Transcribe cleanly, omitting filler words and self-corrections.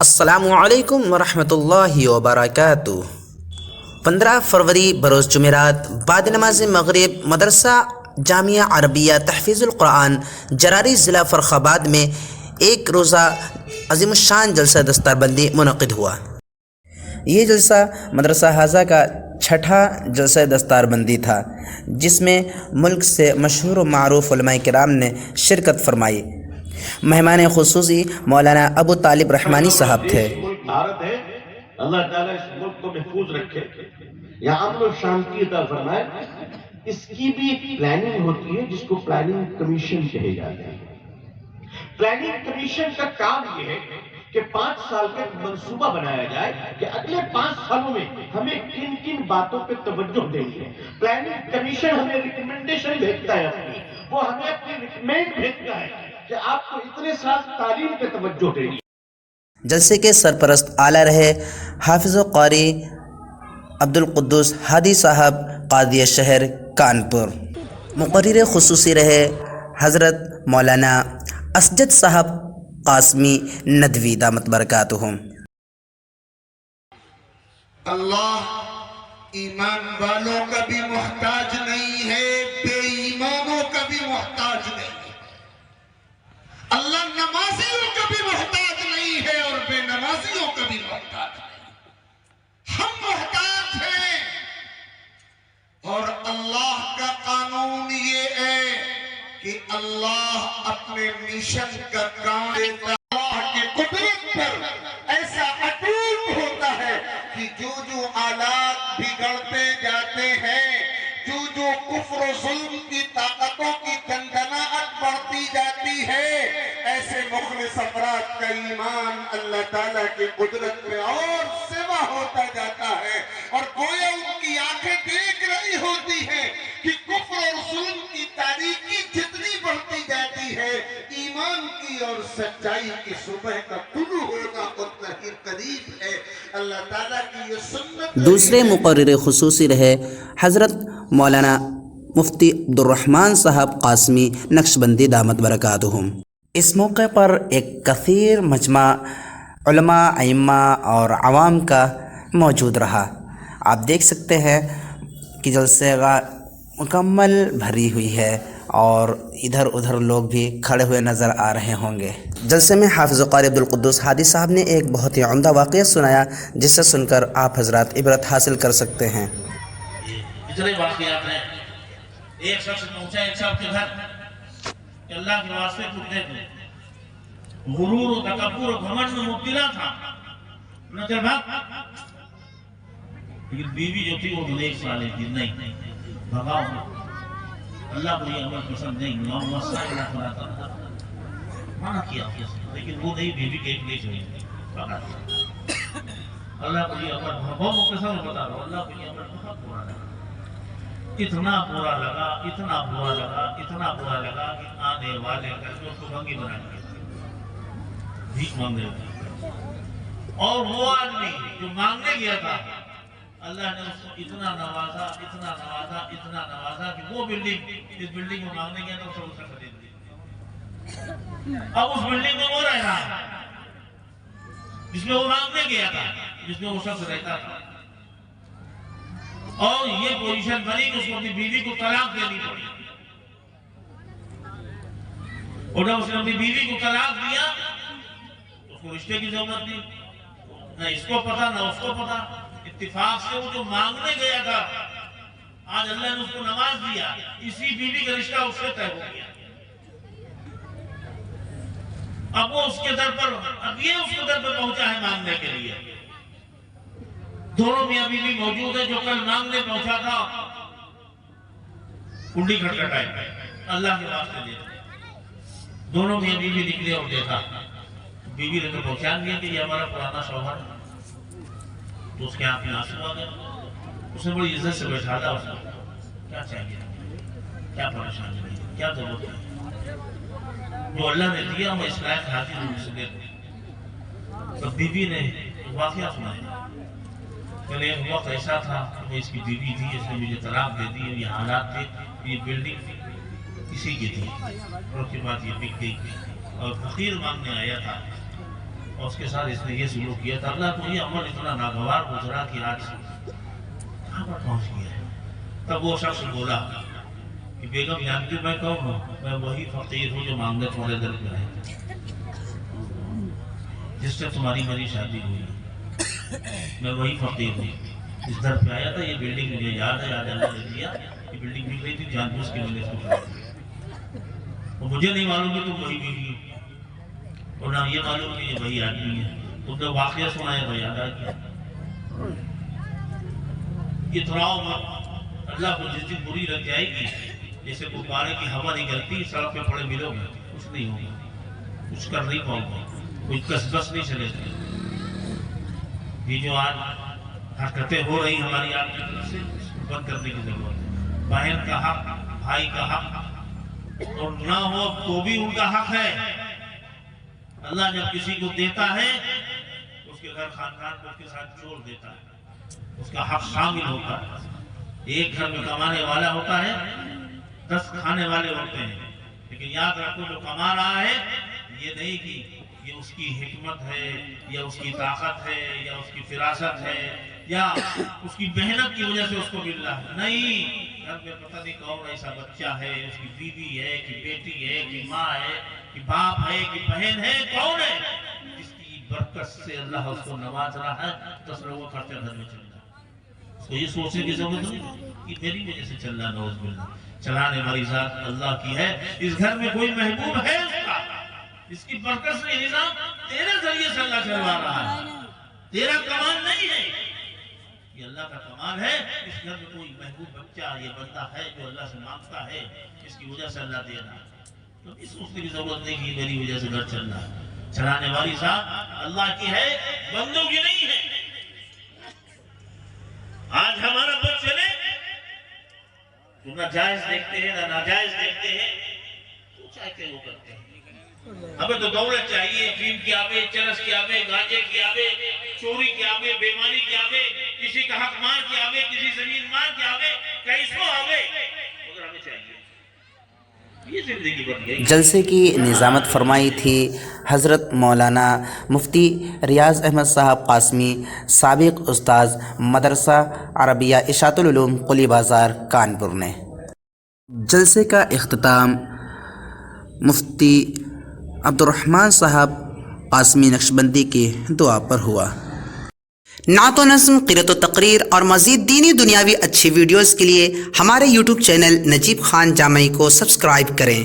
السلام علیکم ورحمۃ اللہ وبرکاتہ۔ 15 فروری بروز جمعرات بعد نماز مغرب مدرسہ جامعہ عربیہ تحفیظ القرآن جراری ضلع فرخ آباد میں ایک روزہ عظیم الشان جلسہ دستار بندی منعقد ہوا۔ یہ جلسہ مدرسہ حاضہ کا چھٹا جلسہ دستار بندی تھا، جس میں ملک سے مشہور و معروف علماء کرام نے شرکت فرمائی۔ مہمان خصوصی مولانا ابو طالب رحمانی صاحب تھے۔ ملک بھارت ہے، اللہ تعالیٰ اس ملک کو محفوظ رکھے، یہاں امن و شانتی عطا فرمائے۔ اس کی بھی ایک پلاننگ ہوتی ہے جس کو پلاننگ کمیشن کہے جاتے ہیں۔ پلاننگ کمیشن کا کام یہ ہے کہ 5 سال کا منصوبہ بنایا جائے کہ اگلے 5 سالوں میں ہمیں کن کن باتوں پہ توجہ دینی ہے۔ پلاننگ کمیشن ہمیں ریکمنڈیشن بھیجتا ہے اپنی، وہ ہمیں اپنی ریکمینڈ بھیجتا ہے کہ آپ کو اتنے سال تعلیم پہ توجہ دینی ہے۔ جلسے کے سرپرست اعلیٰ رہے حافظ و قاری عبدالقدوس ہادی صاحب قاضی شہر کانپور۔ مقرر خصوصی رہے حضرت مولانا اسجد صاحب قاسمی ندوی دامت برکاتہم۔ اللہ ایمان والوں کا بھی محتاج نہیں ہے، بے ایمانوں کا بھی محتاج نہیں ہے۔ اللہ نمازیوں کا بھی محتاج نہیں ہے اور بے نمازیوں کا بھی محتاج نہیں۔ ہم محتاج ہیں، اور اللہ کا قانون یہ ہے کہ اللہ اپنے مشن کا کام دیتا ہے۔ اللہ کی قدرت پر ایسا اٹوٹ ہوتا ہے کہ جو آلات بگڑتے جاتے ہیں، جو کفر و ظلم کی طاقتوں کی دندناہٹ بڑھتی جاتی ہے، ایسے مخلص افراد کا ایمان اللہ تعالیٰ کی قدرت میں اور سوا ہوتا جاتا ہے، اور گویا ان کی آنکھیں دیکھ رہی ہوتی ہیں کہ کفر اور ظلم کی تاریکی جتنی بڑھتی جاتی ہے، ایمان کی اور سچائی کی صبح کا طلوع ہونا اتنا ہی قریب ہے۔ اللہ تعالیٰ کی یہ سنت۔ دوسرے مقرر خصوصی رہے حضرت مولانا مفتی عبدالرحمن صاحب قاسمی نقشبندی دامت برکاتہم۔ اس موقع پر ایک کثیر مجمع علماء، ائمہ اور عوام کا موجود رہا۔ آپ دیکھ سکتے ہیں کہ جلسہ گاہ مکمل بھری ہوئی ہے اور ادھر ادھر لوگ بھی کھڑے ہوئے نظر آ رہے ہوں گے۔ جلسے میں حافظ و قاری عبدالقدوس ہادی صاحب نے ایک بہت ہی عمدہ واقعہ سنایا، جس سے سن کر آپ حضرات عبرت حاصل کر سکتے ہیں۔ اتنے واقعات ہیں۔ ایک شخص پہنچا ایک صاحب کے گھر کہ اللہ کے واسطے کچھ دے دو۔ غرور و تکبر و گھمنڈ میں مبتلا تھا، نہ چل بھاگ۔ لیکن بیوی جو تھی وہ نیک صالح تھی، نہیں بھگاؤ اللہ کو یہ عمل پسند نہیں، منع کیا، لیکن وہ نہیں، بیوی کے ایک نیک نہیں بھگا دیا۔ اللہ کو یہ عمل بہت قسم بتا رہا ہوں، اللہ کو یہ عمل بہت برا لگا، اتنا برا لگا، اتنا برا لگا، اتنا برا لگا کہ آنے والے گھر میں اس کو بھنگی بنا دیا، بھیک مانگنے لگا۔ اور وہ آدمی جو مانگنے گیا تھا، اللہ نے اس کو اتنا نوازا، اتنا نوازا، اتنا نوازا کہ وہ بلڈنگ، اس بلڈنگ میں مانگنے گیا تو اس کو خرید دی۔ اب اس بلڈنگ میں وہ رہ رہا ہے جس میں وہ مانگنے گیا تھا، جس میں وہ شخص رہتا تھا، اور یہ پوزیشن بنی کہ اس کو اپنی بیوی کو طلاق دینی پڑی۔ اور جب اس نے اپنی بیوی کو طلاق دیا، اس کو رشتے کی ضرورت نہیں، نہ اس کو پتا نہ اس کو پتا۔ اتفاق سے وہ جو مانگنے گیا تھا، آج اللہ نے اس کو نواز دیا، اسی بیوی کا رشتہ اس سے طے ہو گیا۔ اب وہ اس کے در پر، اب یہ اس کے در پر پہنچا ہے مانگنے کے لیے۔ دونوں میاں بیوی موجود ہیں، جو کل مانگنے پہنچا تھا کنڈی کھٹکھٹائی اللہ کے واسطے دیتے۔ دونوں میاں بیوی نکلے اور دیکھا، بیوی نے تو پہچان دیا کہ یہ ہمارا پرانا شوہر ہے، تو اس کے ہاتھ میں آنسو آ گئے۔ اس نے بڑی عزت سے بیٹھا تھا، اس کو کیا چاہیے، کیا پریشانی ہے، کیا ضرورت ہے، جو اللہ نے دیا میں اس لائق حاضر ہوں اسے دے دوں۔ تو بیوی نے واقعہ سنایا کہ ایک وقت ایسا تھا کہ وہ اس کی بیوی تھی، اس نے مجھے طلاق دے دی، یہ حالات تھے، یہ بلڈنگ تھی اسی کی تھی، اور اس کے بعد یہ بک گئی اور فقیر مانگنے آیا تھا، اور اس کے ساتھ اس نے یہ سلوک کیا تھا، اللہ کو یہ عمل اتنا ناگوار گزرا کہ آج کہاں پر پہنچ گیا ہے۔ تب وہ شخص بولا کہ بیگم جانتی میں کون ہوں؟ میں وہی فقیر ہوں جو مانگنے تمہارے در پہ آئے جس سے تمہاری میری شادی ہوئی، میں وہی فقیر ہوں اس در پہ آیا تھا۔ یہ بلڈنگ مجھے یاد ہے، آج اللہ نے دیا، یہ بلڈنگ مل رہی تھی جان بوجھ کے میں نے اس کو کھڑا کیا۔ اور مجھے نہیں معلوم کہ تم وہی بیوی ہو، اور نہ یہ معلوم کہ یہ وہی آدمی ہے۔ تم نے واقعہ سنایا تو یاد آ گیا۔ اتنا اللہ کو جس دن بری لگ جائے گی، جیسے غبارے کی ہوا نکلتی سڑک پہ پڑے ملو گے، کچھ نہیں ہوگا، کچھ کر نہیں پاؤ گے، کوئی کس بس نہیں چلے گا۔ یہ جو آج حرکتیں ہو رہی ہماری آپ کی طرف سے، اس کو بند کرنے کی ضرورت ہے۔ بہن کا حق، بھائی کا حق، اور نہ ہو تو بھی ان کا حق ہے۔ اللہ جب کسی کو دیتا ہے اس کے گھر خاندان کو اس کے ساتھ جوڑ دیتا ہے، اس کا حق شامل ہوتا ہے۔ ایک گھر میں کمانے والا ہوتا ہے، 10 کھانے والے ہوتے ہیں، لیکن یاد رکھو جو کما رہا ہے یہ نہیں کہ یہ اس کی حکمت ہے یا اس کی طاقت ہے یا اس کی فراست ہے یا اس کی محنت کی وجہ سے اس کو مل رہا ہے، نہیں۔ گھر میں پتہ نہیں کون ایسا بچہ ہے، اس کی بیوی ہے کہ بیٹی ہے کہ ماں ہے کہ باپ ہے کہ بہن ہے، کون ہے جس کی برکت سے اللہ اس کو نواز رہا ہے، 10 لوگوں کا خرچہ گھر میں چل رہا ہے۔ تو یہ سوچنے کی ضرورت نہیں کہ میری وجہ سے چل رہا، نعوذ باللہ۔ چلانے والی ذات اللہ کی ہے، اس گھر میں کوئی محبوب ہے اس کا، اس کی برکت سے نظام تیرے ذریعے سے اللہ چلوا رہا ہے، تیرا کمال نہیں ہے، یہ اللہ کا کمال ہے۔ اس گھر میں کوئی محبوب بچہ یہ بندہ ہے جو اللہ سے مانگتا ہے، اس کی وجہ سے اللہ دے رہا ہے۔ تو اس سوچنے کی ضرورت نہیں کہ میری وجہ سے گھر چل رہا ہے۔ چلانے والی ذات اللہ کی ہے، بندوں کی نہیں ہے۔ آج ہمارا بچ چلے تو نہ جائز دیکھتے ہیں نہ ناجائز دیکھتے ہیں، تو چاہتے وہ کرتے ہیں۔ ہمیں تو دولت چاہیے، فیم کی آوے، چرس کی آوے، گانجے کی آوے، چوری کی آوے، بیمانی کی آوے، کسی کا حق مار کی آوے، کسی زمین مار کی آوے، کہیں سو آوے، مگر ہمیں چاہیے یہ زندگی بن گئی۔ جلسے کی نظامت فرمائی تھی حضرت مولانا مفتی ریاض احمد صاحب قاسمی، سابق استاذ مدرسہ عربیہ اشاعت العلوم قلی بازار کانپور نے۔ جلسے کا اختتام مفتی عبدالرحمن صاحب قاسمی نقشبندی کی دعا پر ہوا۔ نعت و نظم، قرأت و تقریر اور مزید دینی دنیاوی اچھی ویڈیوز کے لیے ہمارے یوٹیوب چینل نجیب خان جامعی کو سبسکرائب کریں۔